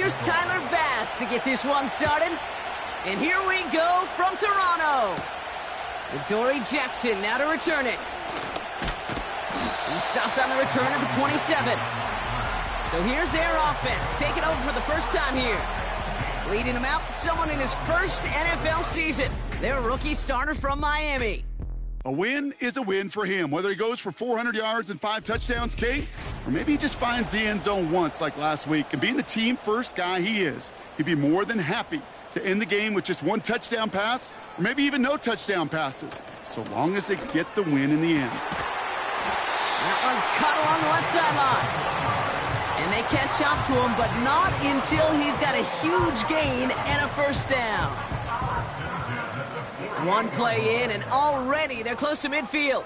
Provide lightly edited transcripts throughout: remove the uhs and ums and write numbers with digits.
here's Tyler Bass to get this one started. And here we go from Toronto. Dory Jackson now to return it. He stopped on the return at the 27. So here's their offense, taking over for the first time here. Leading them out, someone in his first NFL season. Their rookie starter from Miami. A win is a win for him, whether he goes for 400 yards and 5 touchdowns, Kate, or maybe he just finds the end zone once like last week. And being the team-first guy he is, he'd be more than happy to end the game with just 1 touchdown pass, or maybe even no touchdown passes, so long as they get the win in the end. That one's caught along the left sideline. And they catch up to him, but not until he's got a huge gain and a first down. One play in, and already they're close to midfield.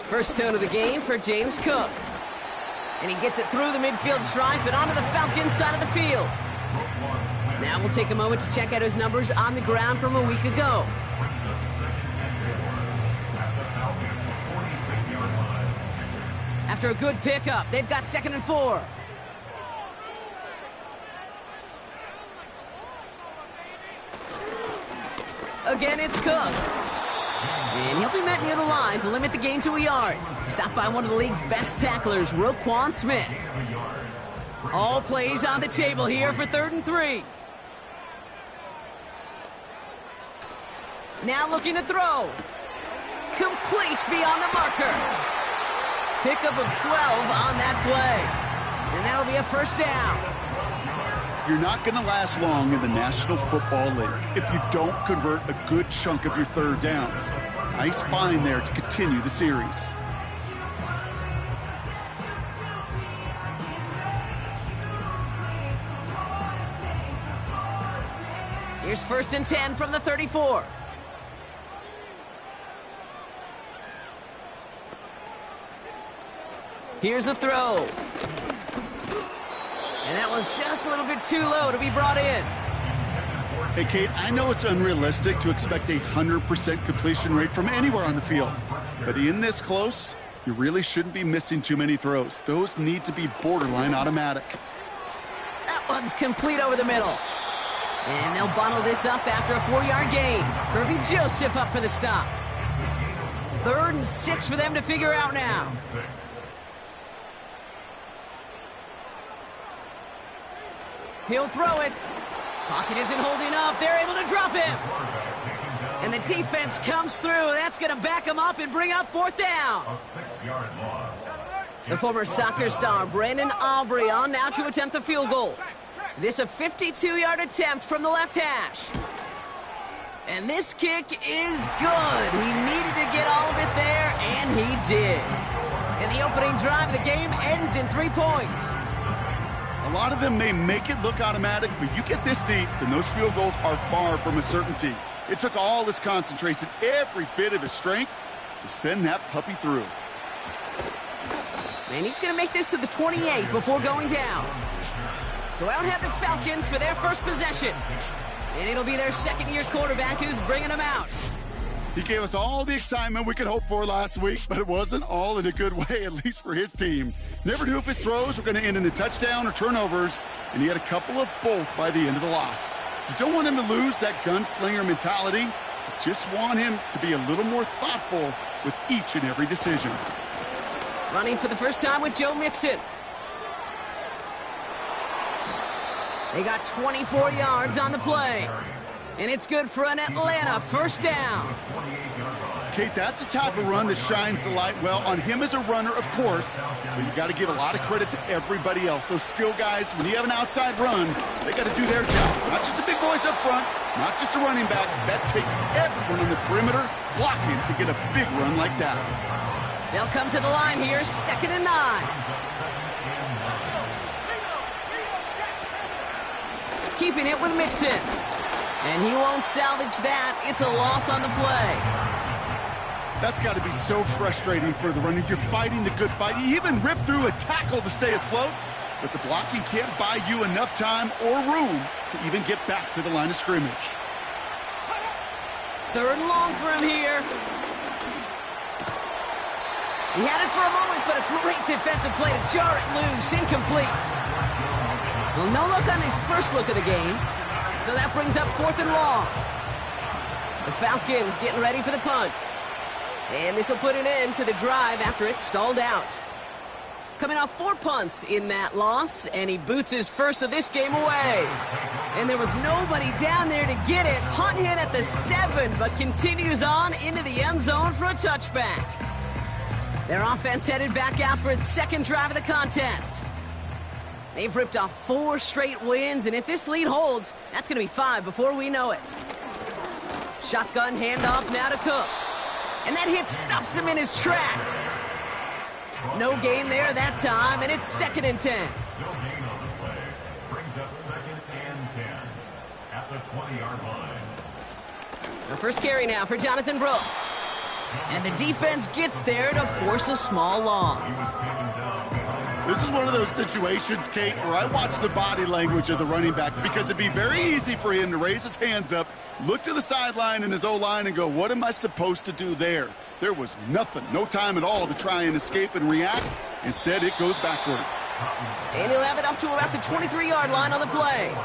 First tone of the game for James Cook. And he gets it through the midfield stripe and onto the Falcons side of the field. Now we'll take a moment to check out his numbers on the ground from a week ago. After a good pickup, they've got 2nd and 4. Again, it's Cook. And he'll be met near the line to limit the gain to a yard. Stopped by one of the league's best tacklers, Roquan Smith. All plays on the table here for 3rd and 3. Now looking to throw. Complete beyond the marker. Pickup of 12 on that play. And that'll be a first down. You're not going to last long in the National Football League if you don't convert a good chunk of your 3rd downs. Nice find there to continue the series. Here's 1st and 10 from the 34. Here's a throw. And that was just a little bit too low to be brought in. Hey, Kate, I know it's unrealistic to expect a 100% completion rate from anywhere on the field. But in this close, you really shouldn't be missing too many throws. Those need to be borderline automatic. That one's complete over the middle. And they'll bundle this up after a 4-yard gain. Kirby Joseph up for the stop. 3rd and 6 for them to figure out now. He'll throw it. Pocket isn't holding up. They're able to drop him. And the defense comes through. That's going to back him up and bring up 4th down. The former soccer star, Brandon Aubrey, on now to attempt the field goal. This a 52-yard attempt from the left hash. And this kick is good. He needed to get all of it there, and he did. And the opening drive of the game ends in 3 points. A lot of them may make it look automatic, but you get this deep, and those field goals are far from a certainty. It took all his concentration, every bit of his strength, to send that puppy through. And he's going to make this to the 28 before going down. So out have the Falcons for their first possession. And it'll be their 2nd-year quarterback who's bringing them out. He gave us all the excitement we could hope for last week, but it wasn't all in a good way, at least for his team. Never knew if his throws were going to end in a touchdown or turnovers, and he had a couple of both by the end of the loss. You don't want him to lose that gunslinger mentality. You just want him to be a little more thoughtful with each and every decision. Running for the first time with Joe Mixon. They got 24 yards on the play. And it's good for an Atlanta first down. Kate, that's the type of run that shines the light well on him as a runner, of course, but you got to give a lot of credit to everybody else. Those skill guys, when you have an outside run, they got to do their job. Not just the big boys up front, not just the running backs. That takes everyone on the perimeter blocking to get a big run like that. They'll come to the line here, 2nd and 9. Keeping it with Mixon. And he won't salvage that. It's a loss on the play. That's got to be so frustrating for the runner. You're fighting the good fight. You even ripped through a tackle to stay afloat, but the blocking can't buy you enough time or room to even get back to the line of scrimmage. 3rd and long for him here. He had it for a moment, but a great defensive play to jar it loose. Incomplete. Well, no look on his first look of the game. So that brings up 4th and long. The Falcons getting ready for the punt. And this will put an end to the drive after it stalled out. Coming off 4 punts in that loss, and he boots his first of this game away. And there was nobody down there to get it. Punt hit at the 7, but continues on into the end zone for a touchback. Their offense headed back out for its second drive of the contest. They've ripped off 4 straight wins, and if this lead holds, that's going to be 5 before we know it. Shotgun handoff now to Cook. And that hit stops him in his tracks. No gain there that time, and it's 2nd and 10. No gain on the play. Brings up 2nd and 10 at the 20-yard line. The first carry now for Jonathan Brooks. And the defense gets there to force a small loss. This is one of those situations, Kate, where I watch the body language of the running back because it'd be very easy for him to raise his hands up, look to the sideline in his O-line and go, what am I supposed to do there? There was nothing, no time at all to try and escape and react. Instead, it goes backwards. And he'll have it up to about the 23-yard line on the play.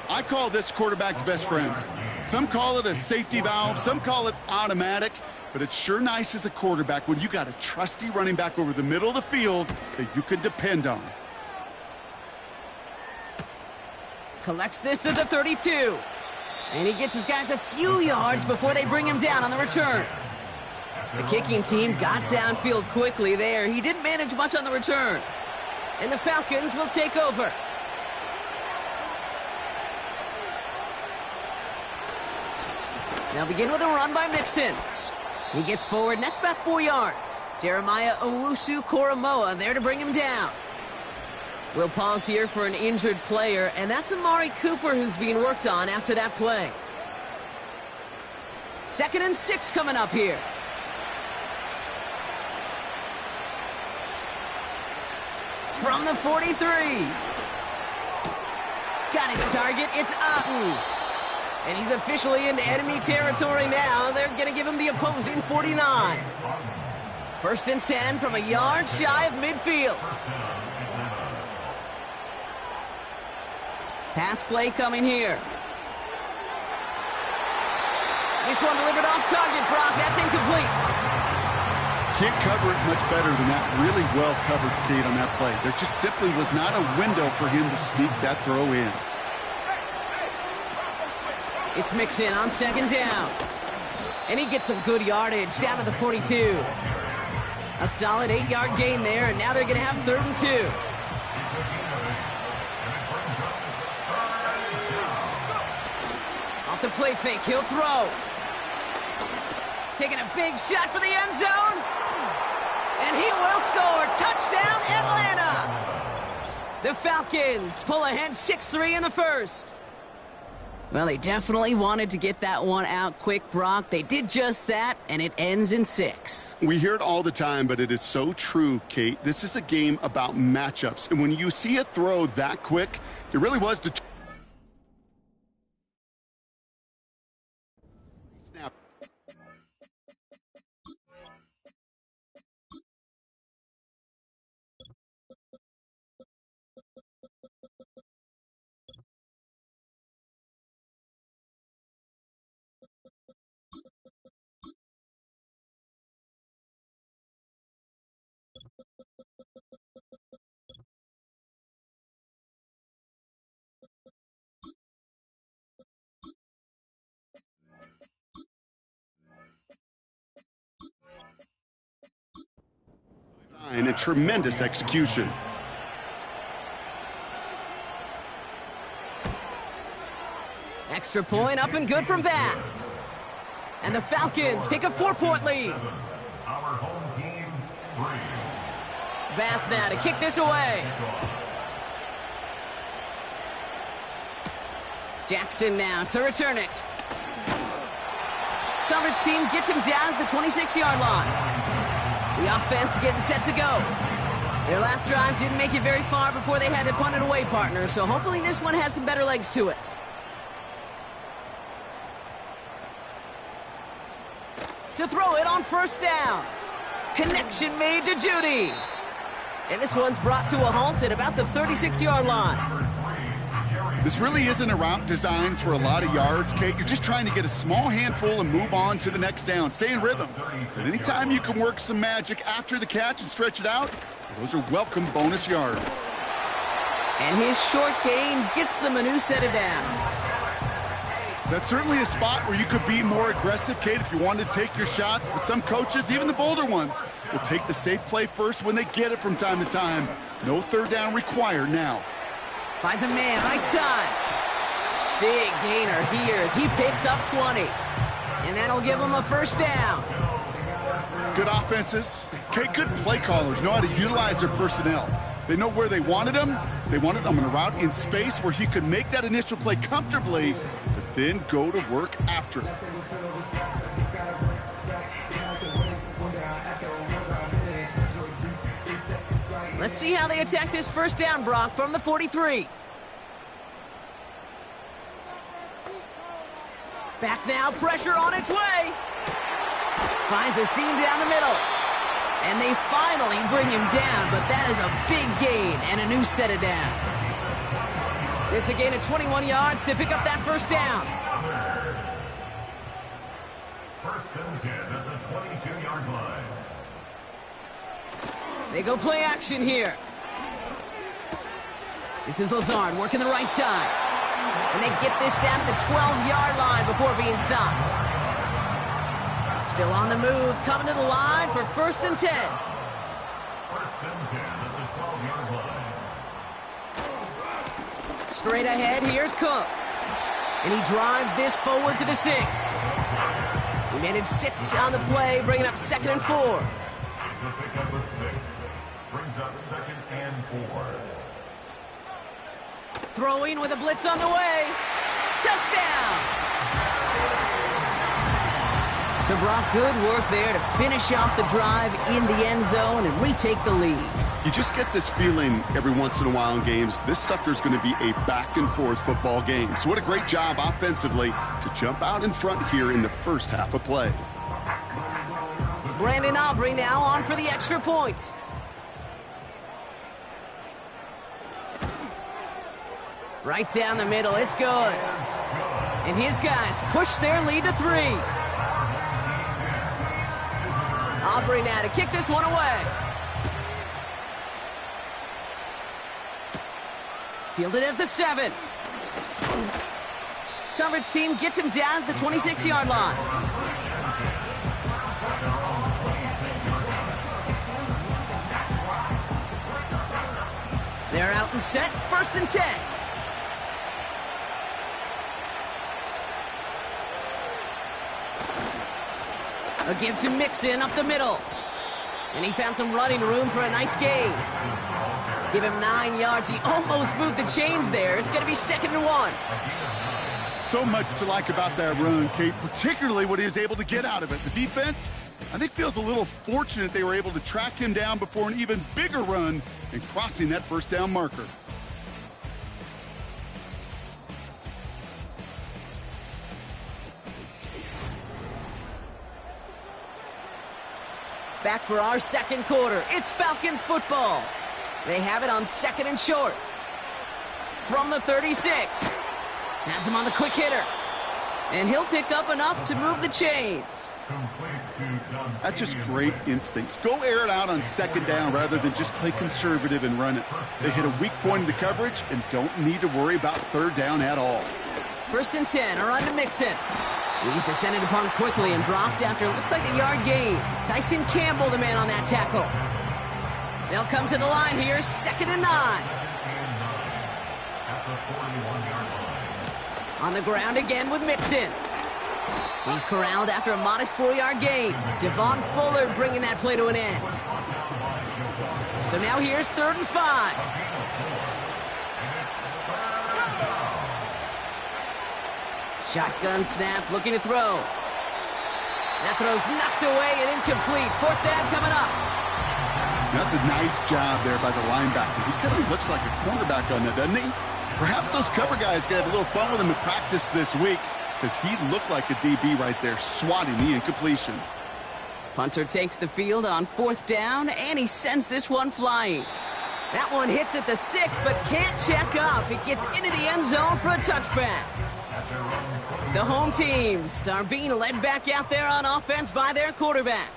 I call this quarterback's best friend. Some call it a safety valve, some call it automatic, but it's sure nice as a quarterback when you got a trusty running back over the middle of the field that you can depend on. Collects this at the 32. And he gets his guys a few yards before they bring him down on the return. The kicking team got downfield quickly there. He didn't manage much on the return. And the Falcons will take over. Now begin with a run by Mixon. He gets forward, and that's about 4 yards. Jeremiah Owusu-Koramoah there to bring him down. We'll pause here for an injured player, and that's Amari Cooper who's being worked on after that play. 2nd and 6 coming up here. From the 43. Got his target. It's Ahu. And he's officially into enemy territory now. They're going to give him the opposing 49. 1st and 10 from a yard shy of midfield. Pass play coming here. This one delivered off target, Brock. That's incomplete. Can't cover it much better than that. Really well covered, Kate, on that play. There just simply was not a window for him to sneak that throw in. It's Mixon on 2nd down. And he gets some good yardage down to the 42. A solid 8-yard gain there, and now they're going to have 3rd and 2. Off the play fake, he'll throw. Taking a big shot for the end zone. And he will score. Touchdown, Atlanta. The Falcons pull ahead 6-3 in the first. Well, they definitely wanted to get that one out quick, Brock. They did just that, and it ends in 6. We hear it all the time, but it is so true, Kate. This is a game about matchups. And when you see a throw that quick, it really was to snap. And a tremendous execution. Extra point up and good from Bass. And the Falcons take a 4-point lead. Our home team, 3. Bass now to kick this away. Jackson now to return it. Coverage team gets him down at the 26-yard line. The offense getting set to go. Their last drive didn't make it very far before they had to punt it away, partner, so hopefully this one has some better legs to it. To throw it on 1st down. Connection made to Judy. And this one's brought to a halt at about the 36-yard line. This really isn't a route designed for a lot of yards, Kate. You're just trying to get a small handful and move on to the next down. Stay in rhythm. But anytime you can work some magic after the catch and stretch it out, those are welcome bonus yards. And his short gain gets them a new set of downs. That's certainly a spot where you could be more aggressive, Kate, if you wanted to take your shots. But some coaches, even the bolder ones, will take the safe play first when they get it from time to time. No third down required now. Finds a man, right side. Big gainer here as he picks up 20. And that'll give him a first down. Good offenses. Kate, good play callers know how to utilize their personnel. They know where they wanted him. They wanted him on a route in space where he could make that initial play comfortably, but then go to work after it. Let's see how they attack this first down, Brock, from the 43. Back now, pressure on its way. Finds a seam down the middle. And they finally bring him down, but that is a big gain and a new set of downs. It's a gain of 21 yards to pick up that first down. First and 10 at the 22-yard line. They go play action here. This is Lazard working the right side. And they get this down to the 12-yard line before being stopped. Still on the move, coming to the line for first and 10. First and 10 at the 12-yard line. Straight ahead, here's Cook. And he drives this forward to the 6. He managed 6 on the play, bringing up 2nd and 4. It's a pickup of 6. Brings up 2nd and 4. Throwing with a blitz on the way. Touchdown! So Brock, good work there to finish off the drive in the end zone and retake the lead. You just get this feeling every once in a while in games, this sucker's going to be a back-and-forth football game. So what a great job offensively to jump out in front here in the first half of play. Brandon Aubrey now on for the extra point. Right down the middle, it's good. And his guys push their lead to 3. Aubrey now to kick this one away. Fielded at the 7. Coverage team gets him down at the 26-yard line. They're out and set, first and 10. A give to Mixon up the middle. And he found some running room for a nice gain. Give him 9 yards. He almost moved the chains there. It's going to be 2nd and 1. So much to like about that run, Kate, particularly what he was able to get out of it. The defense, I think, feels a little fortunate they were able to track him down before an even bigger run and crossing that first down marker. Back for our second quarter. It's Falcons football. They have it on 2nd and short. From the 36. Has him on the quick hitter. And he'll pick up enough to move the chains. That's just great instincts. Go air it out on 2nd down rather than just play conservative and run it. They hit a weak point in the coverage and don't need to worry about 3rd down at all. First and 10, a run to Mixon. He's descended upon quickly and dropped after it looks like a yard gain. Tyson Campbell, the man on that tackle. They'll come to the line here, 2nd and 9. On the ground again with Mixon. He's corralled after a modest 4-yard gain. Devon Bullard bringing that play to an end. So now here's 3rd and 5. Shotgun snap, looking to throw. That throw's knocked away and incomplete. 4th down coming up. That's a nice job there by the linebacker. He kind of looks like a cornerback on that, doesn't he? Perhaps those cover guys can have a little fun with him in practice this week because he looked like a DB right there, swatting the incompletion. Punter takes the field on 4th down, and he sends this one flying. That one hits at the 6, but can't check up. It gets into the end zone for a touchback. The home teams are being led back out there on offense by their quarterback.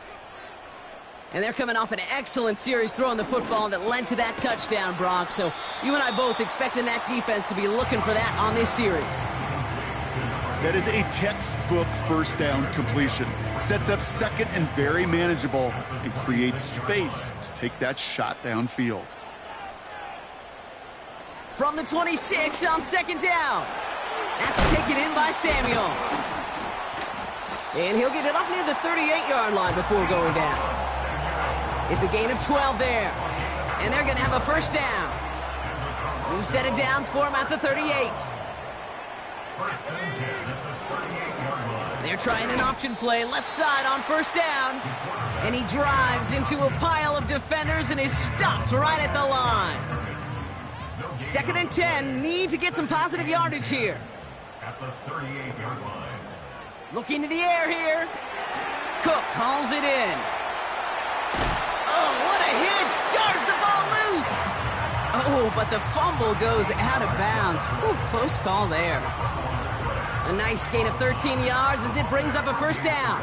And they're coming off an excellent series throwing the football that led to that touchdown, Brock. So you and I both expecting that defense to be looking for that on this series. That is a textbook first down completion. Sets up second and very manageable and creates space to take that shot downfield. From the 26 on 2nd down. That's taken in by Samuel. And he'll get it up near the 38-yard line before going down. It's a gain of 12 there. And they're going to have a first down. New set of downs for him at the 38. They're trying an option play left side on 1st down. And he drives into a pile of defenders and is stopped right at the line. 2nd and 10. Need to get some positive yardage here. At the 38-yard line. Looking to the air here. Cook calls it in. Oh, what a hit! Jars the ball loose! Oh, but the fumble goes out of bounds. Whew, close call there. A nice gain of 13 yards as it brings up a first down.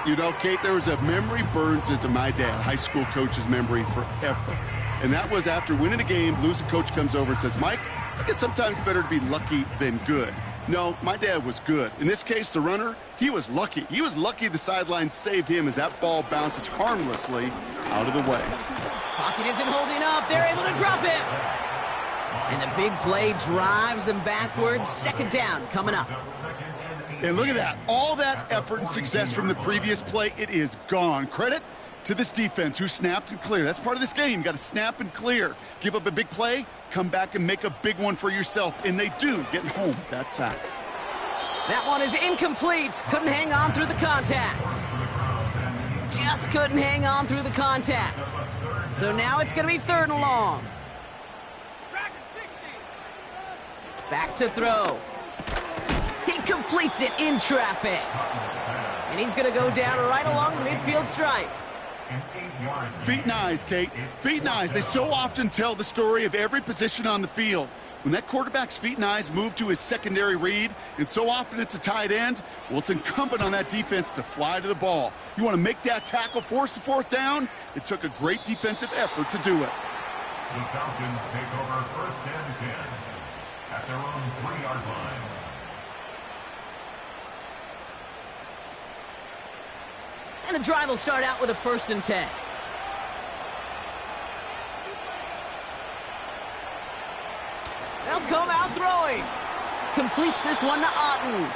You know, Kate, there was a memory burned into my dad, high school coach's memory forever. And that was after winning the game, losing coach comes over and says, Mike, I guess sometimes better to be lucky than good. No, my dad was good. In this case, the runner, he was lucky. He was lucky the sideline saved him as that ball bounces harmlessly out of the way. Pocket isn't holding up. They're able to drop it. And the big play drives them backwards. 2nd down coming up. And look at that. All that effort and success from the previous play, it is gone. Credit to this defense who snapped and cleared. That's part of this game. You got to snap and clear. Give up a big play, come back and make a big one for yourself. And they do, getting home with that sack. That one is incomplete. Couldn't hang on through the contact. Just couldn't hang on through the contact. So now it's going to be 3rd and long. Back to throw. He completes it in traffic. And he's going to go down right along the midfield stripe. Feet and eyes, Kate. Feet and eyes. They so often tell the story of every position on the field. When that quarterback's feet and eyes move to his secondary read, and so often it's a tight end, well, it's incumbent on that defense to fly to the ball. You want to make that tackle, force the 4th down? It took a great defensive effort to do it. The Falcons take over 1st and 10 at their own 3-yard line. And the drive will start out with a 1st and 10. They'll come out throwing. Completes this one to Otten.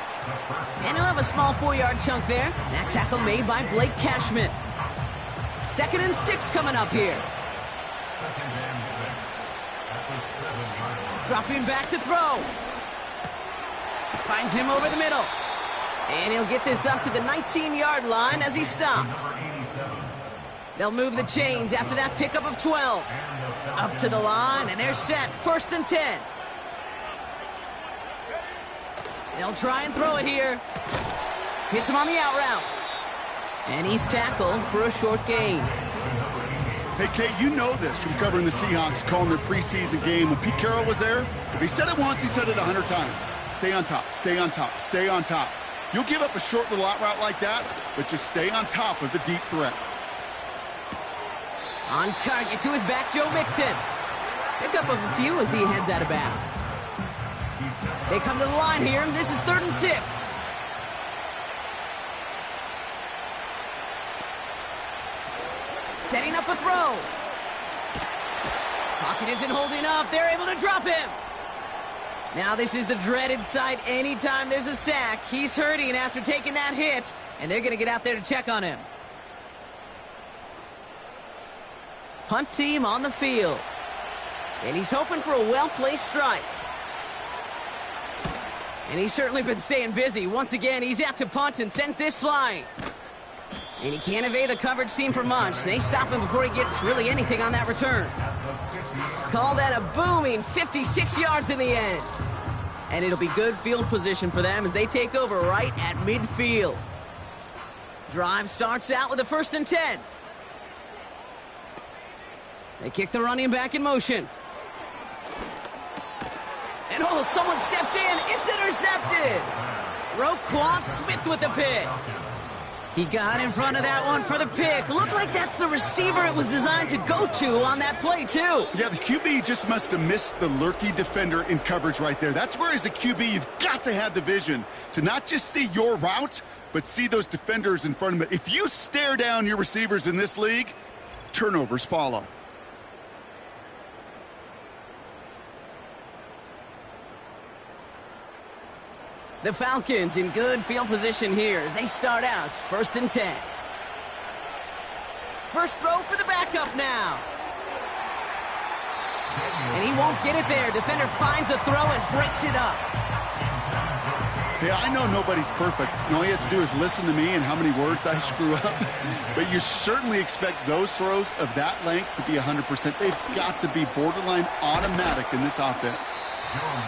And he'll have a small 4-yard chunk there. That tackle made by Blake Cashman. 2nd and 6 coming up here. 2nd and 6 at the 7-yard line. Dropping back to throw. Finds him over the middle. And he'll get this up to the 19-yard line as he stopped. They'll move the chains after that pickup of 12. Up to the line, and they're set. 1st and 10. They'll try and throw it here. Hits him on the out route. And he's tackled for a short gain. Hey, Kate, you know this from covering the Seahawks, calling their preseason game. When Pete Carroll was there, if he said it once, he said it 100 times. Stay on top, stay on top, stay on top. You'll give up a short little out route like that, but just stay on top of the deep threat. On target to his back, Joe Mixon. Pick up a few as he heads out of bounds. They come to the line here, and this is 3rd and 6. Setting up a throw. Pocket isn't holding up. They're able to drop him. Now this is the dreaded sight anytime there's a sack. He's hurting after taking that hit, and they're going to get out there to check on him. Punt team on the field. And he's hoping for a well-placed strike. And he's certainly been staying busy. Once again, he's out to punt and sends this flying. And he can't evade the coverage team for much. They stop him before he gets really anything on that return. Call that a booming 56 yards in the end. And it'll be good field position for them as they take over right at midfield. Drive starts out with a 1st and 10. They kick the running back in motion. And oh, someone stepped in. It's intercepted. Roquan Smith with the pick. He got in front of that one for the pick. Looked like that's the receiver it was designed to go to on that play, too. Yeah, the QB just must have missed the lurky defender in coverage right there. That's where, as a QB, you've got to have the vision to not just see your route, but see those defenders in front of it. If you stare down your receivers in this league, turnovers follow. The Falcons in good field position here as they start out 1st and 10. First throw for the backup now. And he won't get it there. Defender finds a throw and breaks it up. Hey, I know nobody's perfect. And all you have to do is listen to me and how many words I screw up. But you certainly expect those throws of that length to be 100%. They've got to be borderline automatic in this offense.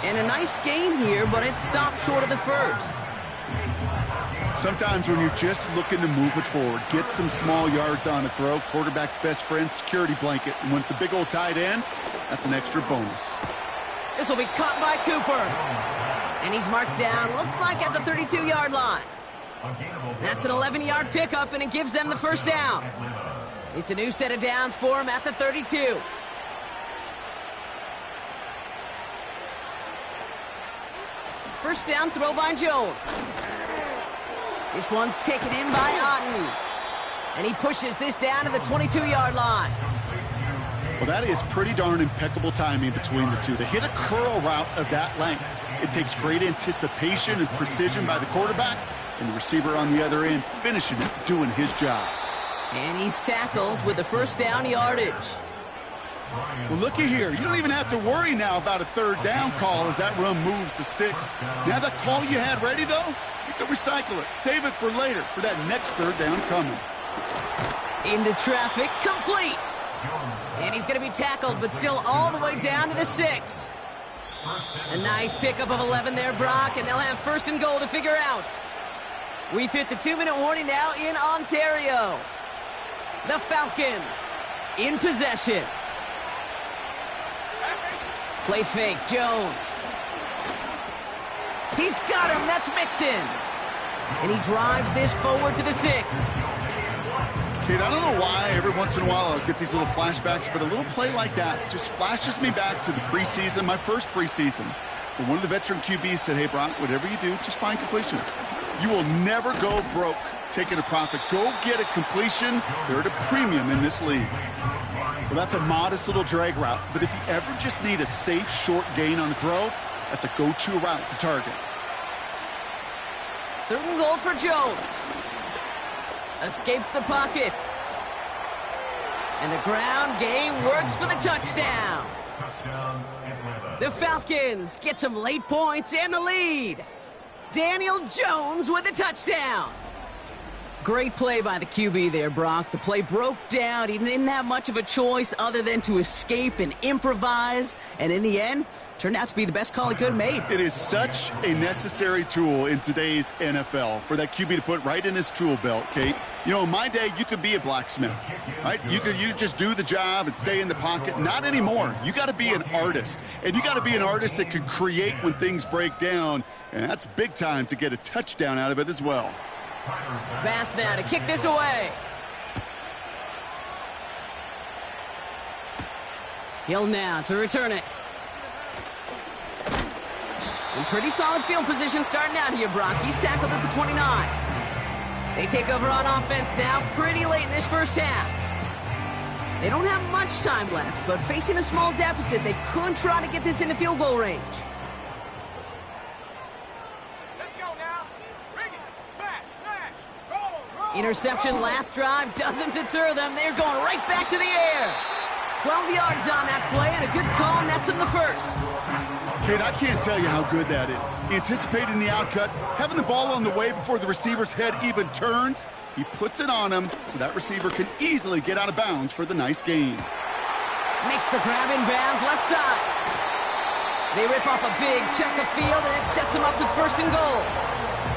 And a nice gain here, but it stopped short of the first. Sometimes when you're just looking to move it forward, get some small yards on a throw, quarterback's best friend, security blanket. And when it's a big old tight end, that's an extra bonus. This will be caught by Cooper. And he's marked down, looks like at the 32-yard line. That's an 11-yard pickup, and it gives them the first down. It's a new set of downs for him at the 32. First down throw by Jones. This one's taken in by Otten. And he pushes this down to the 22-yard line. Well, that is pretty darn impeccable timing between the two. They hit a curl route of that length. It takes great anticipation and precision by the quarterback, and the receiver on the other end finishing it, doing his job. And he's tackled with the first down yardage. Well, looky here. You don't even have to worry now about a third down call as that run moves the sticks. Now that call you had ready, though, you can recycle it. Save it for later for that next third down coming. Into traffic, complete. And he's going to be tackled, but still all the way down to the 6. A nice pickup of 11 there, Brock, and they'll have 1st and goal to figure out. We've hit the 2-minute warning now in Ontario. The Falcons in possession. Play fake, Jones. He's got him, that's Mixon. And he drives this forward to the 6. Kid, I don't know why every once in a while I'll get these little flashbacks, but a little play like that just flashes me back to the preseason, my first preseason. When one of the veteran QBs said, hey, Brock, whatever you do, just find completions. You will never go broke taking a profit. Go get a completion. They're at a premium in this league. Well, that's a modest little drag route, but if you ever just need a safe, short gain on a throw, that's a go-to route to target. 3rd and goal for Jones. Escapes the pocket. And the ground game works for the touchdown. The Falcons get some late points and the lead. Daniel Jones with a touchdown. Great play by the QB there, Brock. The play broke down. He didn't have much of a choice other than to escape and improvise. And in the end, turned out to be the best call he could have made. It is such a necessary tool in today's NFL for that QB to put right in his tool belt, Kate. You know, in my day, you could be a blacksmith, right? You just do the job and stay in the pocket. Not anymore. You got to be an artist, and you got to be an artist that can create when things break down, and that's big time to get a touchdown out of it as well. Pass now to kick this away. Hill now to return it. In pretty solid field position starting out here, Brock. He's tackled at the 29. They take over on offense now pretty late in this first half. They don't have much time left, but facing a small deficit, they could try to get this into field goal range. Let's go now. Bring it. Smash. Roll. Interception last drive doesn't deter them. They're going right back to the air. 12 yards on that play, and a good call nets them the first. Kate, I can't tell you how good that is. Anticipating the outcut, having the ball on the way before the receiver's head even turns. He puts it on him so that receiver can easily get out of bounds for the nice gain. Makes the grab in bounds left side. They rip off a big chunk of field, and it sets them up with first and goal.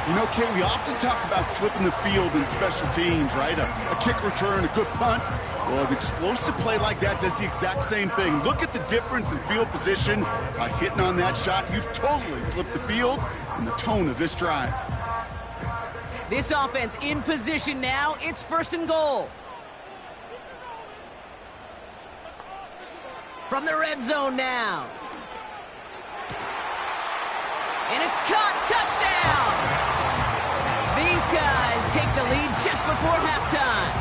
You know, Kate, we often talk about flipping the field in special teams, right? A kick return, a good punt. Well, an explosive play like that does the exact same thing. Look at the difference in field position. By hitting on that shot, you've totally flipped the field and the tone of this drive. This offense in position now. It's first and goal. From the red zone now. And it's caught. Touchdown! These guys take the lead just before halftime.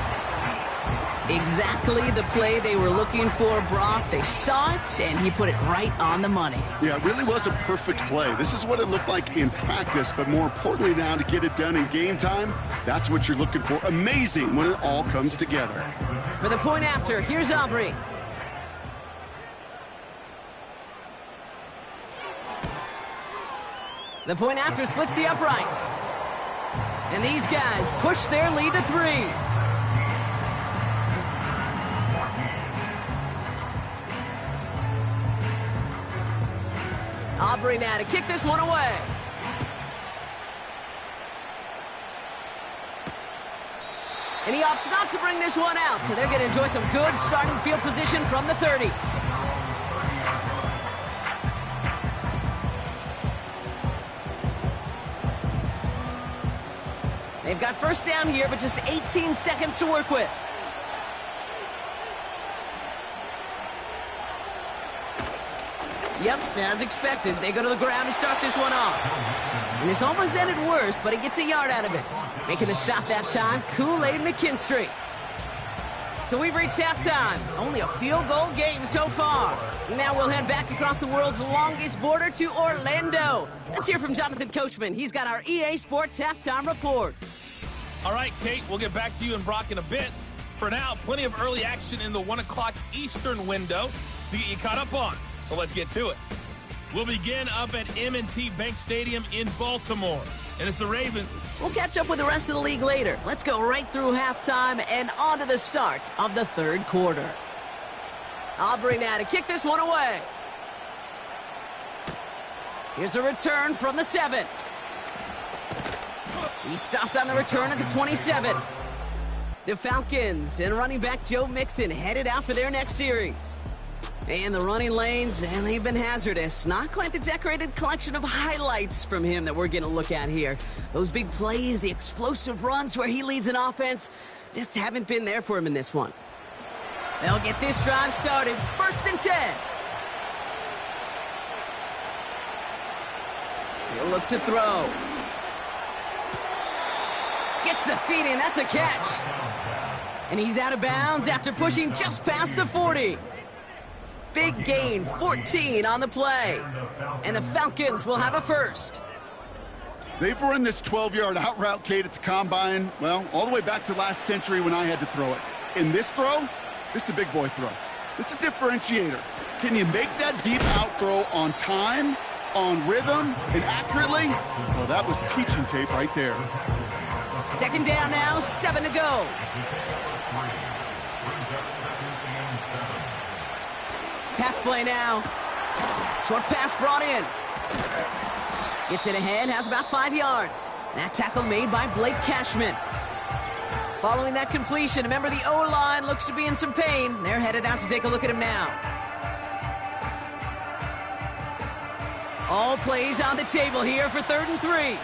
Exactly the play they were looking for, Brock. They saw it, and he put it right on the money. Yeah, it really was a perfect play. This is what it looked like in practice, but more importantly now, to get it done in game time, that's what you're looking for. Amazing when it all comes together. For the point after, here's Aubrey. The point after splits the uprights. And these guys push their lead to 3. Aubrey now to kick this one away. And he opts not to bring this one out, so they're going to enjoy some good starting field position from the 30. They've got first down here, but just 18 seconds to work with. Yep, as expected, they go to the ground to start this one off. And this almost ended worse, but he gets a yard out of it. Making the stop that time, Kool-Aid McKinstry. So we've reached halftime. Only a field goal game so far. Now we'll head back across the world's longest border to Orlando. Let's hear from Jonathan Coachman. He's got our EA Sports halftime report. All right, Kate, we'll get back to you and Brock in a bit. For now, plenty of early action in the 1 o'clock Eastern window to get you caught up on. So let's get to it. We'll begin up at M&T Bank Stadium in Baltimore. And it's the Ravens. We'll catch up with the rest of the league later. Let's go right through halftime and on to the start of the third quarter. Aubrey now to kick this one away. Here's a return from the 7. He stopped on the return at the 27. The Falcons and running back Joe Mixon headed out for their next series. And the running lanes, and they've been hazardous. Not quite the decorated collection of highlights from him that we're going to look at here. Those big plays, the explosive runs where he leads an offense, just haven't been there for him in this one. They'll get this drive started. First and 10. He'll look to throw. Gets the feet in. That's a catch. And he's out of bounds after pushing just past the 40. Big gain, 14 on the play. And the Falcons will have a first. They've run this 12-yard out route, Kate, at the combine, well, all the way back to last century when I had to throw it. In this throw, this is a big boy throw. This is a differentiator. Can you make that deep out throw on time, on rhythm, and accurately? Well, that was teaching tape right there. Second down now, 7 to go. Pass play now. Short pass brought in. Gets it ahead, has about 5 yards. That tackle made by Blake Cashman. Following that completion, remember the O-line looks to be in some pain. They're headed out to take a look at him now. All plays on the table here for 3rd and 3.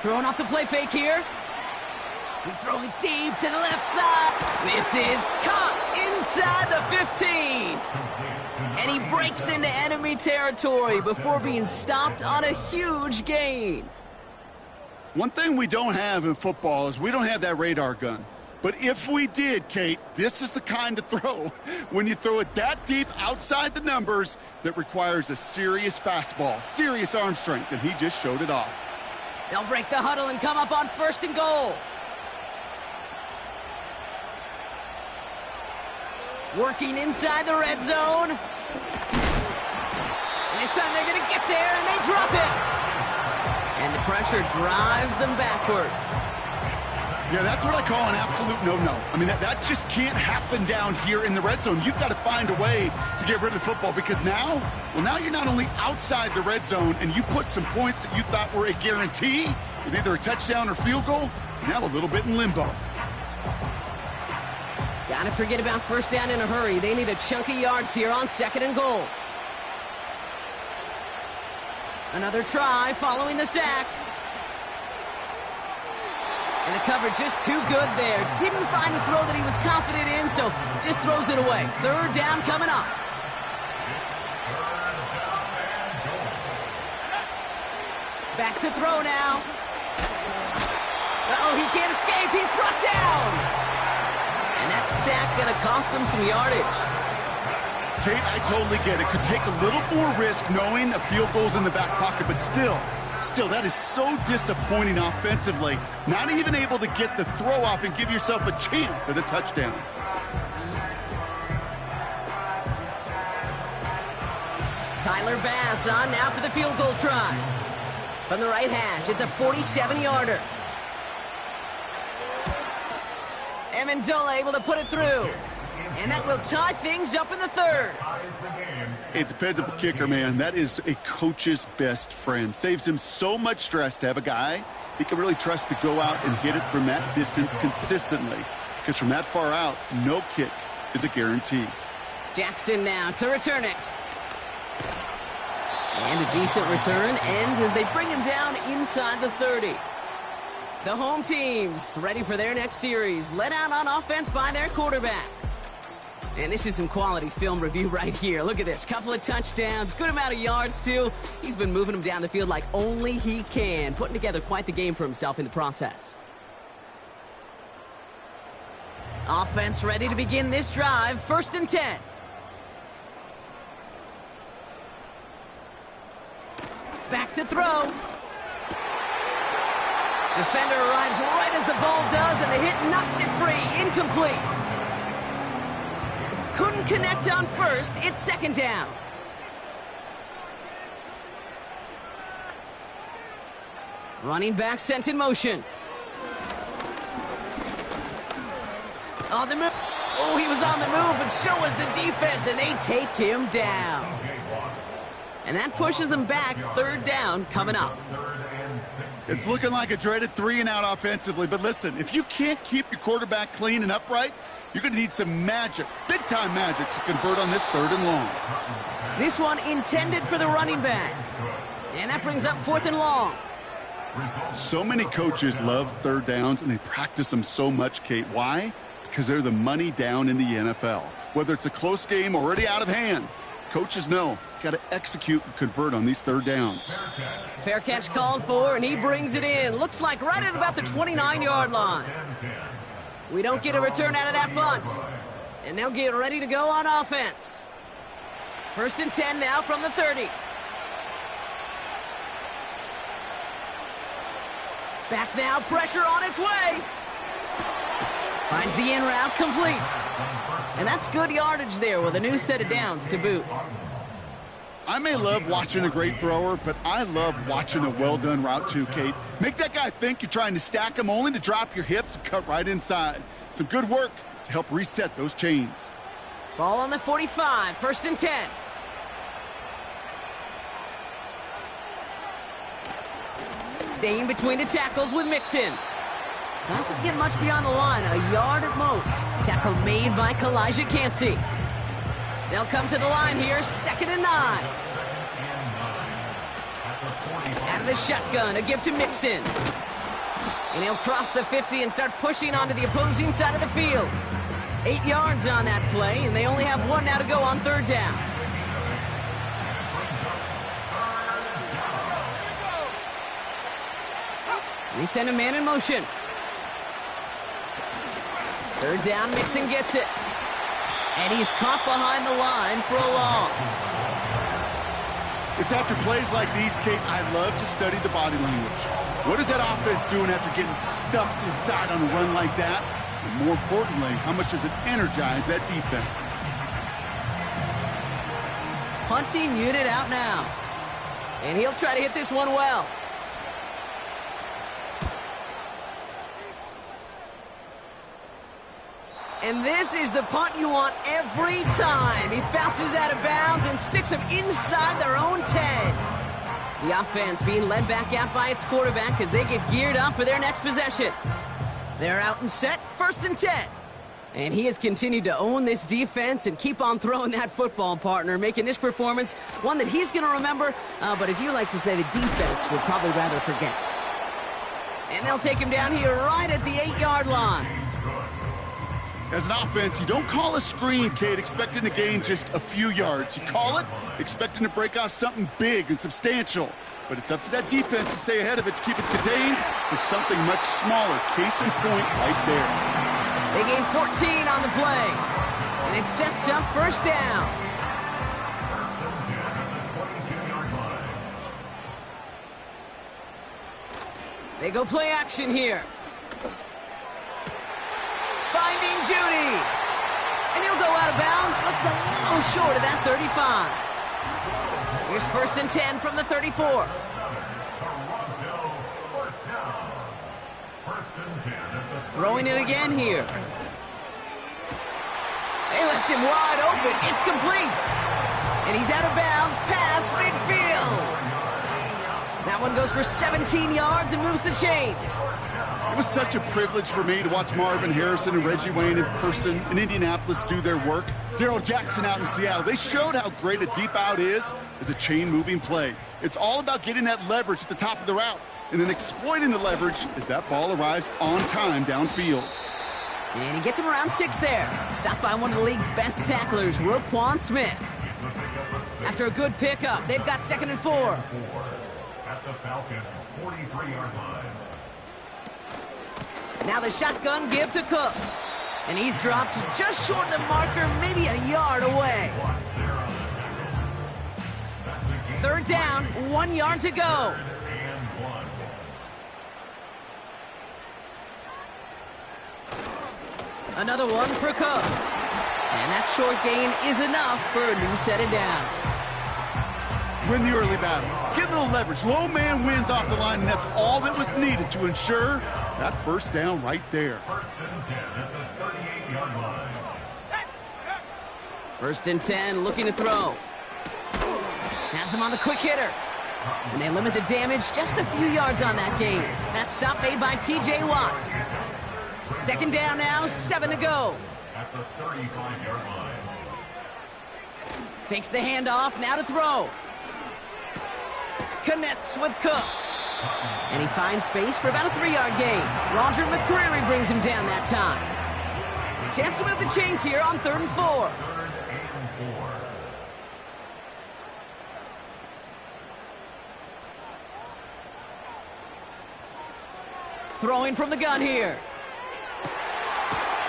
Throwing off the play fake here. He's throwing deep to the left side. This is caught inside the 15. And he breaks into enemy territory before being stopped on a huge gain. One thing we don't have in football is we don't have that radar gun. But if we did, Kate, this is the kind of throw, when you throw it that deep outside the numbers, that requires a serious fastball, serious arm strength, and he just showed it off. They'll break the huddle and come up on 1st and goal. Working inside the red zone. And this time they're going to get there, and they drop it. And the pressure drives them backwards. Yeah, that's what I call an absolute no-no. I mean, that just can't happen down here in the red zone. You've got to find a way to get rid of the football because now you're not only outside the red zone and you put some points that you thought were a guarantee with either a touchdown or field goal, now a little bit in limbo. Gotta forget about first down in a hurry. They need a chunk of yards here on 2nd and goal. Another try following the sack. And the coverage just too good there. Didn't find the throw that he was confident in, so just throws it away. 3rd down coming up. Back to throw now. Uh-oh, he can't escape. He's brought down. And that sack going to cost them some yardage. Kate, I totally get it. Could take a little more risk knowing a field goal's in the back pocket, but still, that is so disappointing offensively. Not even able to get the throw off and give yourself a chance at a touchdown. Tyler Bass on now for the field goal try. From the right hash, it's a 47-yarder. Amendola able to put it through. And that will tie things up in the 3rd. A dependable kicker, man. That is a coach's best friend. Saves him so much stress to have a guy he can really trust to go out and hit it from that distance consistently. Because from that far out, no kick is a guarantee. Jackson now to return it. And a decent return ends as they bring him down inside the 30. The home team's ready for their next series, led out on offense by their quarterback. And this is some quality film review right here. Look at this. Couple of touchdowns, good amount of yards, too. He's been moving them down the field like only he can, putting together quite the game for himself in the process. Offense ready to begin this drive. 1st and 10. Back to throw. Defender arrives right as the ball does, and the hit knocks it free. Incomplete. Couldn't connect on first. It's 2nd down. Running back sent in motion. On the move. Oh, he was on the move, but so was the defense, and they take him down. And that pushes them back. 3rd down coming up. It's looking like a dreaded 3-and-out offensively, but listen, if you can't keep your quarterback clean and upright, you're going to need some magic, big-time magic, to convert on this 3rd and long. This one intended for the running back. And that brings up 4th and long. So many coaches love 3rd downs, and they practice them so much, Kate. Why? Because they're the money down in the NFL. Whether it's a close game already out of hand, coaches know, got to execute and convert on these 3rd downs. Fair catch called for, and he brings it in. Looks like right at about the 29-yard line. We don't get a return out of that punt. And they'll get ready to go on offense. 1st and 10 now from the 30. Back now, pressure on its way. Finds the in route complete. And that's good yardage there with a new set of downs to boot. I may love watching a great thrower, but I love watching a well-done route too, Kate. Make that guy think you're trying to stack him only to drop your hips and cut right inside. Some good work to help reset those chains. Ball on the 45, 1st and 10. Staying between the tackles with Mixon. Doesn't get much beyond the line, a yard at most. Tackle made by Kalijah Cansey. They'll come to the line here, 2nd and 9. Out of the shotgun, a give to Mixon. And he'll cross the 50 and start pushing onto the opposing side of the field. 8 yards on that play, and they only have 1 now to go on 3rd down. They send a man in motion. 3rd down, Mixon gets it. And he's caught behind the line for a loss. It's after plays like these, Kate, I love to study the body language. What is that offense doing after getting stuffed inside on a run like that? And more importantly, how much does it energize that defense? Punting unit out now. And he'll try to hit this one well. And this is the punt you want every time. He bounces out of bounds and sticks them inside their own 10. The offense being led back out by its quarterback as they get geared up for their next possession. They're out and set, 1st and 10. And he has continued to own this defense and keep on throwing that football, partner, making this performance one that he's going to remember, but as you like to say, the defense would probably rather forget. And they'll take him down here right at the 8-yard line. As an offense, you don't call a screen, Kate, expecting to gain just a few yards. You call it expecting to break off something big and substantial. But it's up to that defense to stay ahead of it, to keep it contained to something much smaller. Case in point right there. They gain 14 on the play, and it sets up 1st down. They go play action here. Finding Judy. And he'll go out of bounds. Looks a little short of that 35. Here's 1st and 10 from the 34. Throwing it again here. They left him wide open. It's complete. And he's out of bounds past midfield. That one goes for 17 yards and moves the chains. It was such a privilege for me to watch Marvin Harrison and Reggie Wayne in person in Indianapolis do their work. Darrell Jackson out in Seattle. They showed how great a deep out is as a chain-moving play. It's all about getting that leverage at the top of the route and then exploiting the leverage as that ball arrives on time downfield. And he gets him around 6 there. Stopped by one of the league's best tacklers, Roquan Smith. After a good pickup, they've got 2nd and 4. At the Falcons' 43-yard line. Now the shotgun give to Cook. And he's dropped just short of the marker, maybe a yard away. 3rd down, 1 yard to go. Another one for Cook. And that short gain is enough for a new set of downs. Win the early battle. Get a little leverage. Low man wins off the line, and that's all that was needed to ensure that 1st down right there. 1st and 10 at the 38-yard line. 1st and 10, looking to throw. Has him on the quick hitter. And they limit the damage just a few yards on that gain. That stop made by T.J. Watt. 2nd down now, 7 to go. At the 35-yard line. Fakes the handoff, now to throw. Connects with Cook. And he finds space for about a 3-yard gain. Roger McCreary brings him down that time. Chance to move the chains here on 3rd and 4. 3rd and 4. Throwing from the gun here.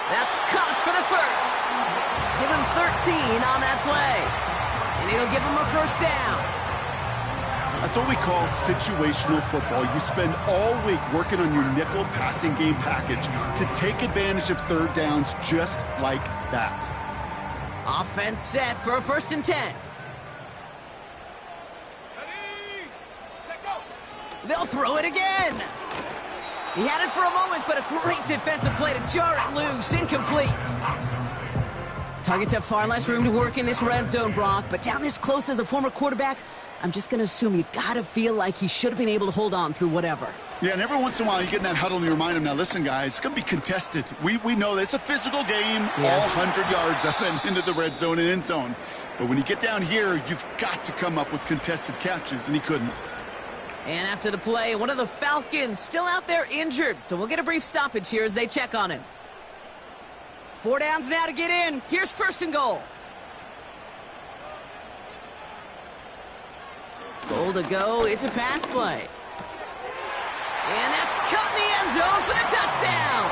That's caught for the 1st. Give him 13 on that play. And it'll give him a 1st down. That's what we call situational football. You spend all week working on your nickel passing game package to take advantage of 3rd downs just like that. Offense set for a 1st and 10. Ready, set, go. They'll throw it again. He had it for a moment, but a great defensive play to jar it loose. Incomplete. Targets have far less room to work in this red zone, Brock, but down this close as a former quarterback, I'm just going to assume you got to feel like he should have been able to hold on through whatever. Yeah, and every once in a while you get in that huddle and you remind him, now listen, guys, it's going to be contested. We know this. It's a physical game, all 100 yards up and into the red zone and end zone. But when you get down here, you've got to come up with contested catches, and he couldn't. And after the play, one of the Falcons still out there injured, so we'll get a brief stoppage here as they check on him. 4 downs now to get in. Here's 1st and goal. Goal to go. It's a pass play. And that's caught in the end zone for the touchdown.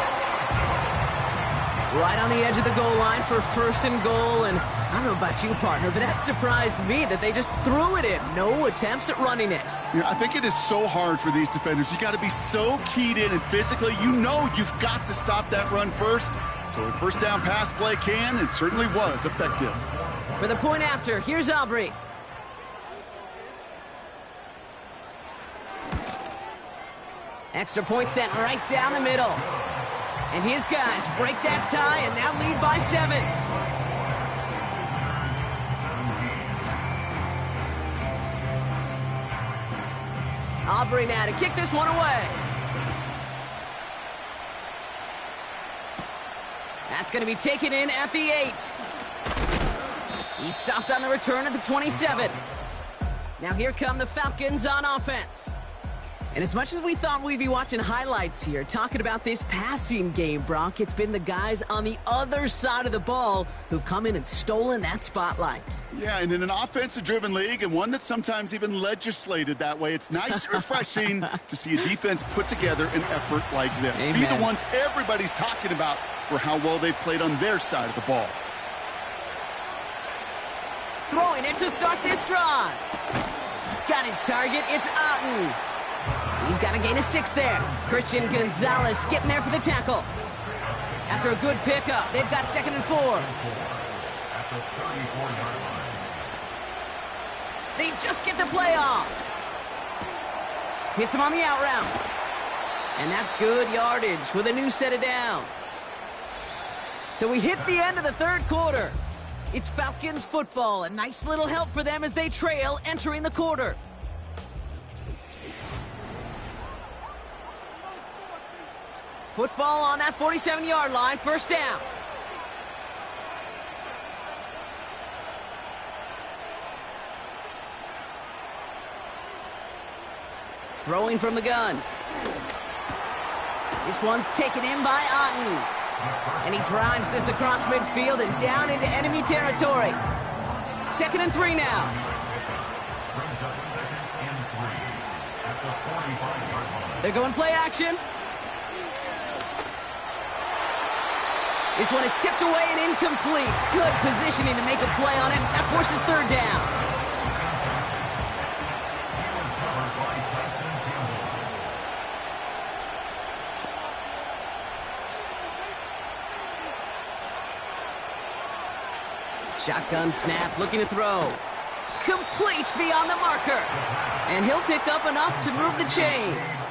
Right on the edge of the goal line for 1st and goal. And I don't know about you, partner, but that surprised me that they just threw it in. No attempts at running it. Yeah, I think it is so hard for these defenders. You got to be so keyed in and physically, you know you've got to stop that run first. So a 1st down pass play can and certainly was effective. For the point after, here's Aubrey. Extra point sent right down the middle. And his guys break that tie and now lead by 7. Aubrey now to kick this one away. That's going to be taken in at the 8. He's stopped on the return at the 27. Now here come the Falcons on offense. And as much as we thought we'd be watching highlights here, talking about this passing game, Brock, it's been the guys on the other side of the ball who've come in and stolen that spotlight. Yeah, and in an offensive-driven league, and one that's sometimes even legislated that way, it's nice and refreshing to see a defense put together an effort like this. Amen. Be the ones everybody's talking about for how well they've played on their side of the ball. Throwing it to start this drive. Got his target. It's Otten. He's got a gain of 6 there. Christian Gonzalez getting there for the tackle. After a good pickup, they've got 2nd and 4. At the 34-yard line. They just get the play off. Hits him on the out route. And that's good yardage with a new set of downs. So we hit the end of the 3rd quarter. It's Falcons football. A nice little help for them as they trail entering the quarter. Football on that 47-yard line, 1st down. Throwing from the gun. This one's taken in by Otten. And he drives this across midfield and down into enemy territory. 2nd and 3 now. Brings up 2nd and 3 at the 45-yard line. They're going play action. This one is tipped away and incomplete. Good positioning to make a play on it. That forces 3rd down. Shotgun snap, looking to throw. Complete beyond the marker. And he'll pick up enough to move the chains.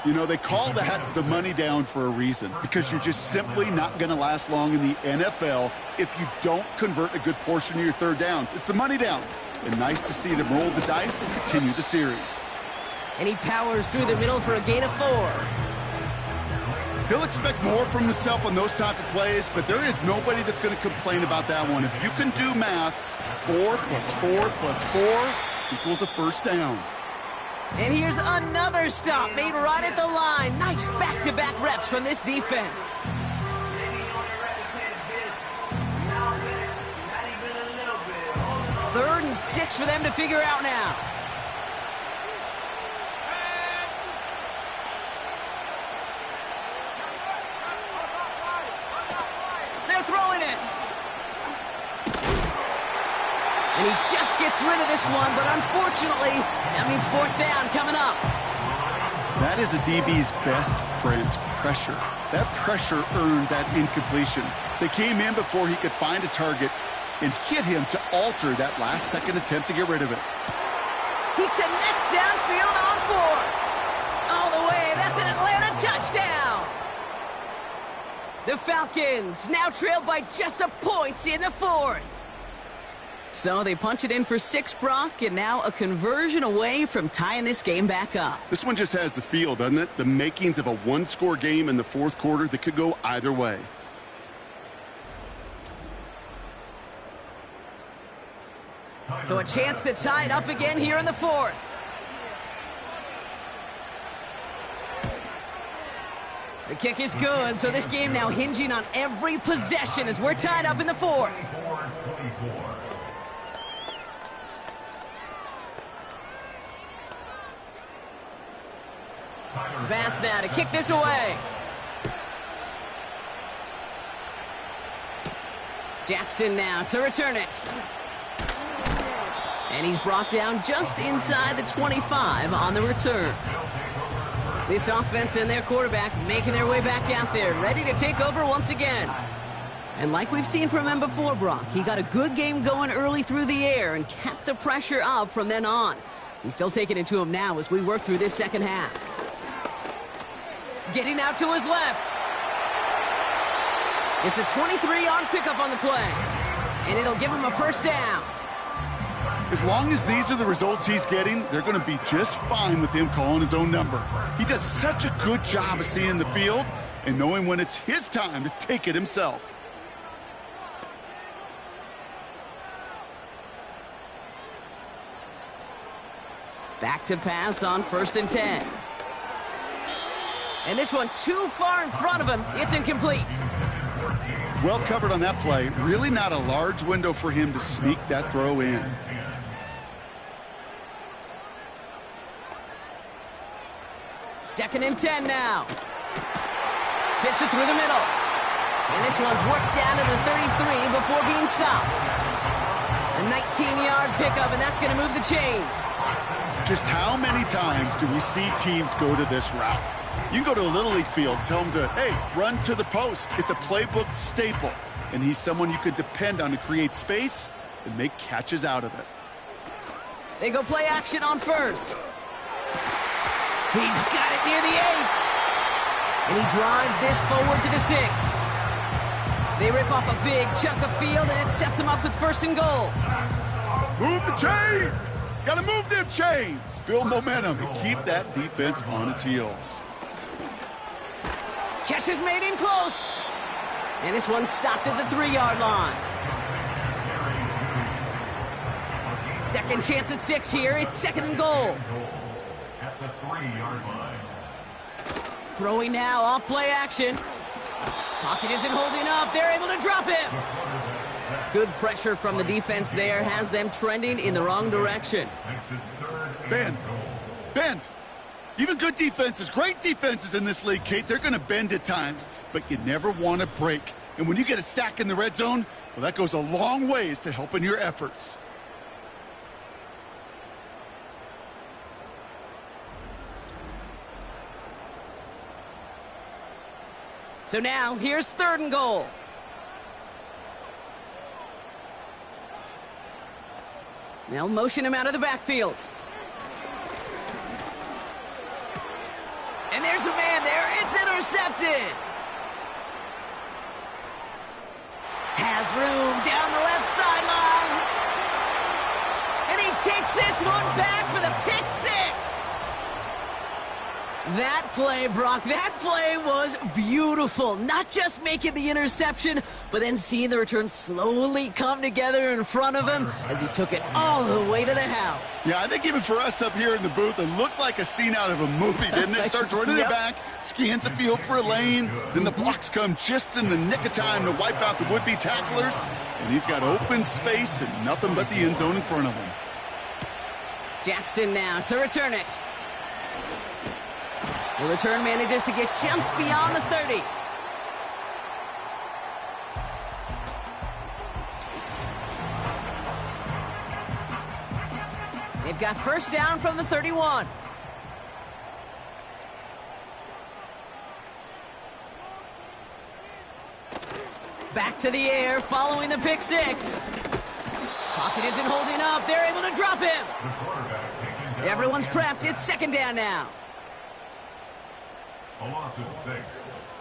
You know, they call that the money down for a reason, because you're just simply not going to last long in the NFL if you don't convert a good portion of your 3rd downs. It's the money down. And nice to see them roll the dice and continue the series. And he powers through the middle for a gain of 4. He'll expect more from himself on those type of plays, but there is nobody that's going to complain about that one. If you can do math, 4 plus 4 plus 4 equals a 1st down. And here's another stop made right at the line. Nice back-to-back reps from this defense. 3rd and 6 for them to figure out now. They're throwing it. And he just gets rid of this one, but unfortunately, that means 4th down coming up. That is a DB's best friend, pressure. That pressure earned that incompletion. They came in before he could find a target and hit him to alter that last-second attempt to get rid of it. He connects downfield on 4th. All the way, that's an Atlanta touchdown. The Falcons now trailed by just a point in the 4th. So they punch it in for 6, Brock, and now a conversion away from tying this game back up. This one just has the feel, doesn't it? The makings of a one-score game in the 4th quarter that could go either way. So a chance to tie it up again here in the 4th. The kick is good, so this game now hinging on every possession as we're tied up in the 4th. Bass now to kick this away. Jackson now to return it. And he's brought down just inside the 25 on the return. This offense and their quarterback making their way back out there, ready to take over once again. And like we've seen from him before, Brock, he got a good game going early through the air and kept the pressure up from then on. He's still taking it to him now as we work through this second half. Getting out to his left. It's a 23-yard pickup on the play, and it'll give him a first down. As long as these are the results he's getting, they're going to be just fine with him calling his own number. He does such a good job of seeing the field and knowing when it's his time to take it himself. Back to pass on 1st and 10. And this one too far in front of him. It's incomplete. Well covered on that play. Really not a large window for him to sneak that throw in. Second and 10 now. Fits it through the middle. And this one's worked down to the 33 before being stopped. A 19-yard pickup, and that's going to move the chains. Just how many times do we see teams go to this route? You can go to a Little League field, tell them to, hey, run to the post. It's a playbook staple, and he's someone you could depend on to create space and make catches out of it. They go play action on 1st. He's got it near the 8. And he drives this forward to the 6. They rip off a big chunk of field, and it sets him up with 1st and goal. Move the chains! Gotta move them chains! Build momentum and keep that defense on its heels. Catch is made in close. And this one stopped at the 3-yard line. Second chance at 6 here. It's 2nd and goal. At the 3-yard line. Throwing now off play action. Pocket isn't holding up. They're able to drop him. Good pressure from the defense there has them trending in the wrong direction. Bend. Bend. Even good defenses, great defenses in this league, Kate, they're going to bend at times, but you never want to break. And when you get a sack in the red zone, well, that goes a long ways to helping your efforts. So now, here's 3rd and goal. They'll motion him out of the backfield. And there's a man there. It's intercepted. Has room down the left sideline. And he takes this one back for the pick 6. That play, Brock, that play was beautiful. Not just making the interception, but then seeing the return slowly come together in front of him as he took it all the way to the house. Yeah, I think even for us up here in the booth, it looked like a scene out of a movie, didn't it? Starts running the back, scans the field for a lane, then the blocks come just in the nick of time to wipe out the would-be tacklers, and he's got open space and nothing but the end zone in front of him. Jackson now to return it. The return manages to get just beyond the 30. They've got 1st down from the 31. Back to the air following the pick 6. Pocket isn't holding up. They're able to drop him. Everyone's prepped. It's 2nd down now. A loss of 6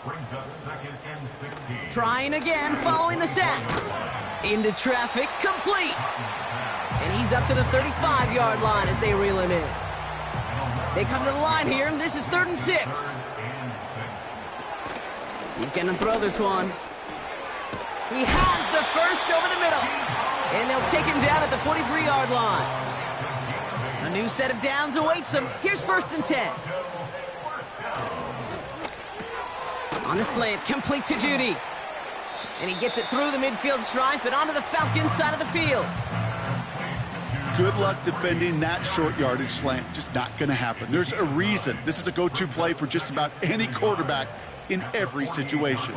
brings up 2nd and 16. Trying again following the sack. Into traffic, complete. And he's up to the 35-yard line as they reel him in. They come to the line here, and this is 3rd and 6. He's going to throw this one. He has the 1st over the middle. And they'll take him down at the 43-yard line. A new set of downs awaits him. Here's 1st and 10. On the slant, complete to Judy. And he gets it through the midfield stripe and onto the Falcons side of the field. Good luck defending that short yardage slant. Just not going to happen. There's a reason. This is a go-to play for just about any quarterback in every situation.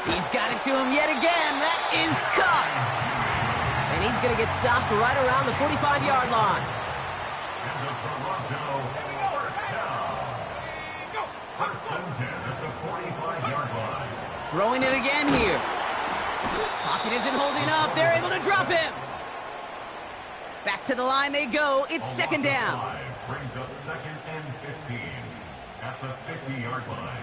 He's got it to him yet again. That is cut. And he's going to get stopped right around the 45-yard line. Throwing it again here. Pocket isn't holding up. They're able to drop him. Back to the line they go. It's 2nd down. Brings up 2nd and 15 at the 50-yard line.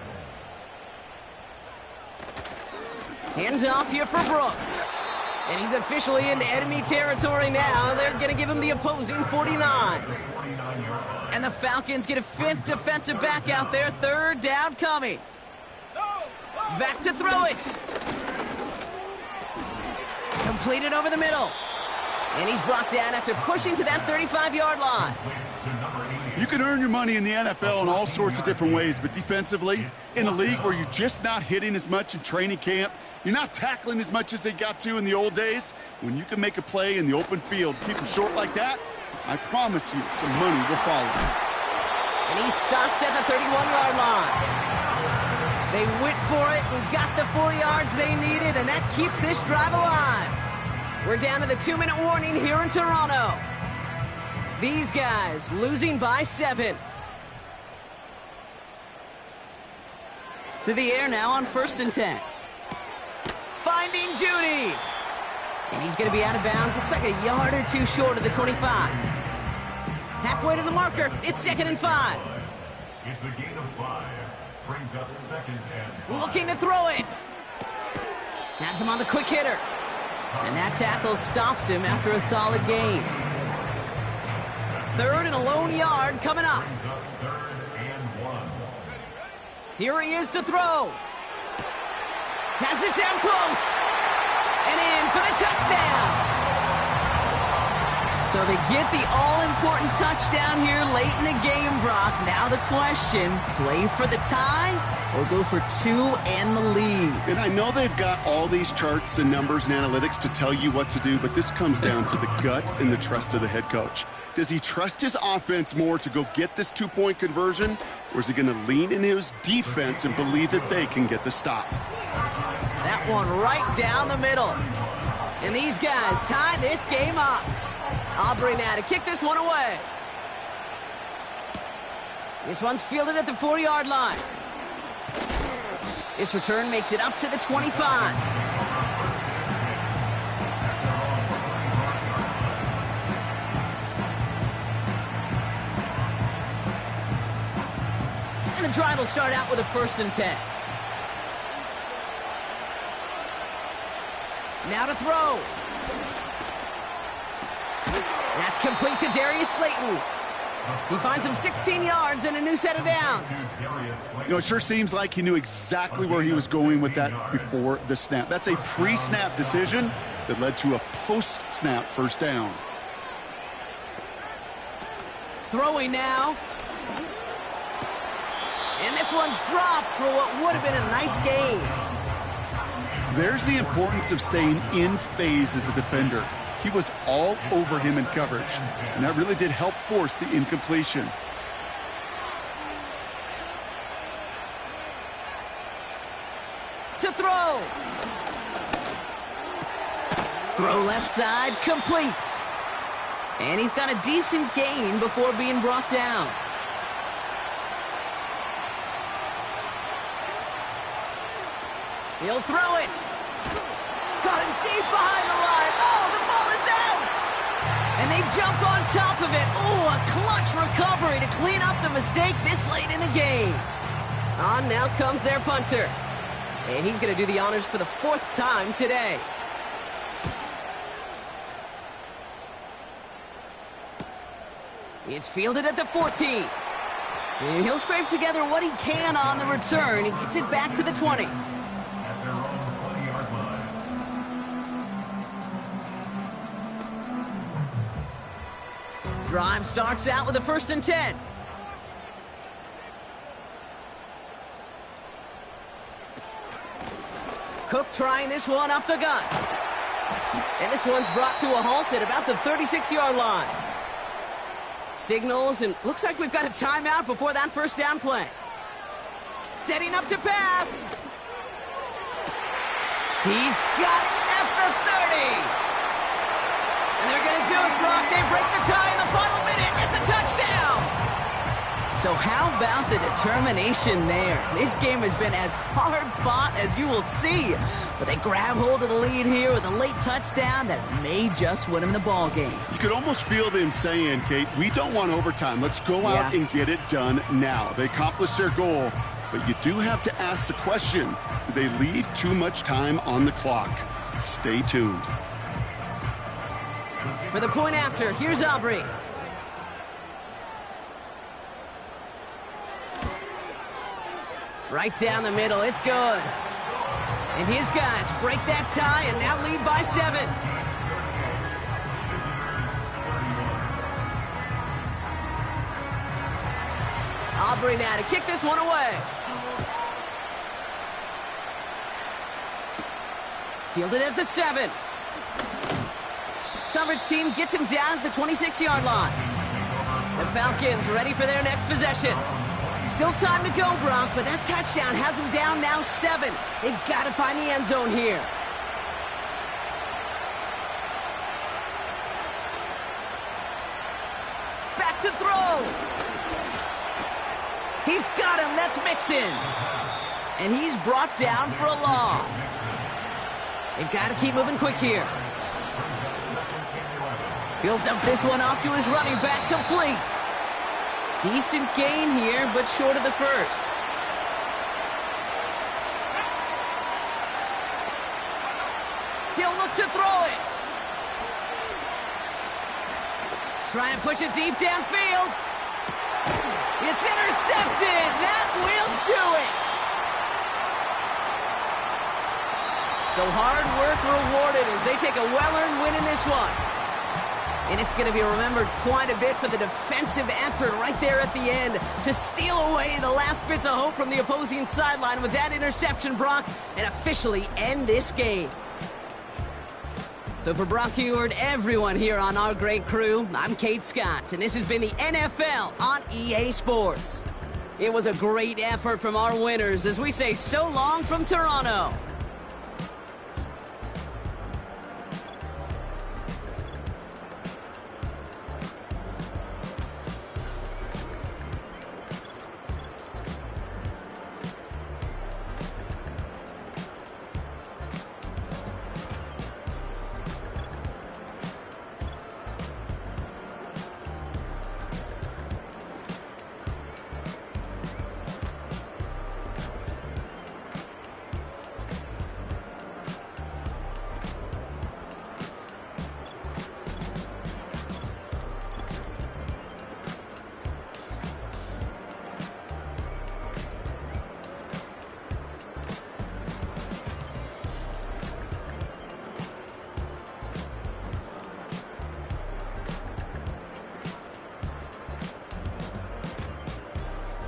Handoff here for Brooks. And he's officially in enemy territory now. They're going to give him the opposing 49. And the Falcons get a 5th defensive back out there. 3rd down coming. Back to throw it. Completed over the middle. And he's brought down after pushing to that 35-yard line. You can earn your money in the NFL in all sorts of different ways, but defensively, in a league where you're just not hitting as much in training camp, you're not tackling as much as they got to in the old days, when you can make a play in the open field, keep them short like that, I promise you some money will follow. And he's stopped at the 31-yard line. They went for it and got the 4 yards they needed, and that keeps this drive alive. We're down to the 2-minute warning here in Toronto. These guys losing by 7. To the air now on 1st and 10. Finding Judy. And he's going to be out of bounds. Looks like a yard or 2 short of the 25. Halfway to the marker. It's 2nd and 5. It's a gain of 5. Brings up 2nd and 5. Looking to throw it. Has him on the quick hitter. And that tackle stops him after a solid gain. 3rd and a lone yard coming up. Brings up 3rd and 1. Here he is to throw. Has it down close. And in for the touchdown. So they get the all-important touchdown here late in the game, Brock. Now the question, play for the tie or go for 2 and the lead? And I know they've got all these charts and numbers and analytics to tell you what to do, but this comes down to the gut and the trust of the head coach. Does he trust his offense more to go get this 2-point conversion, or is he going to lean in his defense and believe that they can get the stop? That one right down the middle. And these guys tie this game up. Aubrey now to kick this one away. This one's fielded at the 4-yard line. This return makes it up to the 25. And the drive will start out with a 1st and 10. Now to throw. That's complete to Darius Slayton. He finds him 16 yards and a new set of downs. You know, it sure seems like he knew exactly where he was going with that before the snap. That's a pre-snap decision that led to a post-snap 1st down. Throwing now. And this one's dropped for what would have been a nice gain. There's the importance of staying in phase as a defender. He was all over him in coverage, and that really did help force the incompletion. To throw. Throw left side, complete. And he's got a decent gain before being brought down. He'll throw it. Got him deep behind the line. Oh, the ball is out. And they jump on top of it. Oh, a clutch recovery to clean up the mistake this late in the game. On now comes their punter. And he's going to do the honors for the 4th time today. It's fielded at the 14. And he'll scrape together what he can on the return. He gets it back to the 20. At their own 20-yard line. Drive starts out with a 1st and 10. Cook trying this one up the gut. And this one's brought to a halt at about the 36-yard line. Signals, and looks like we've got a timeout before that 1st down play. Setting up to pass. He's got it at the 30. And they're going to do it, Brock. They break the tie in the final minute. It's a touchdown. So how about the determination there? This game has been as hard-fought as you will see. But they grab hold of the lead here with a late touchdown that may just win them the ball game. You could almost feel them saying, Kate, we don't want overtime. Let's go out and get it done now. They accomplished their goal. But you do have to ask the question, do they leave too much time on the clock? Stay tuned. For the point after, here's Aubrey. Right down the middle, it's good. And his guys break that tie and now lead by 7. Aubrey now to kick this one away. Fielded at the 7. Coverage team gets him down at the 26-yard line. The Falcons ready for their next possession. Still time to go, Brock, but that touchdown has them down now 7. They've got to find the end zone here. Back to throw. He's got him. That's Mixon. And he's brought down for a loss. They've got to keep moving quick here. He'll dump this one off to his running back, complete. Decent gain here, but short of the first. He'll look to throw it. Try and push it deep downfield. It's intercepted. That will do it. So hard work rewarded as they take a well-earned win in this one. And it's going to be remembered quite a bit for the defensive effort right there at the end to steal away the last bits of hope from the opposing sideline with that interception, Brock, and officially end this game. So for Brock Heward, everyone here on our great crew, I'm Kate Scott, and this has been the NFL on EA Sports. It was a great effort from our winners as we say so long from Toronto.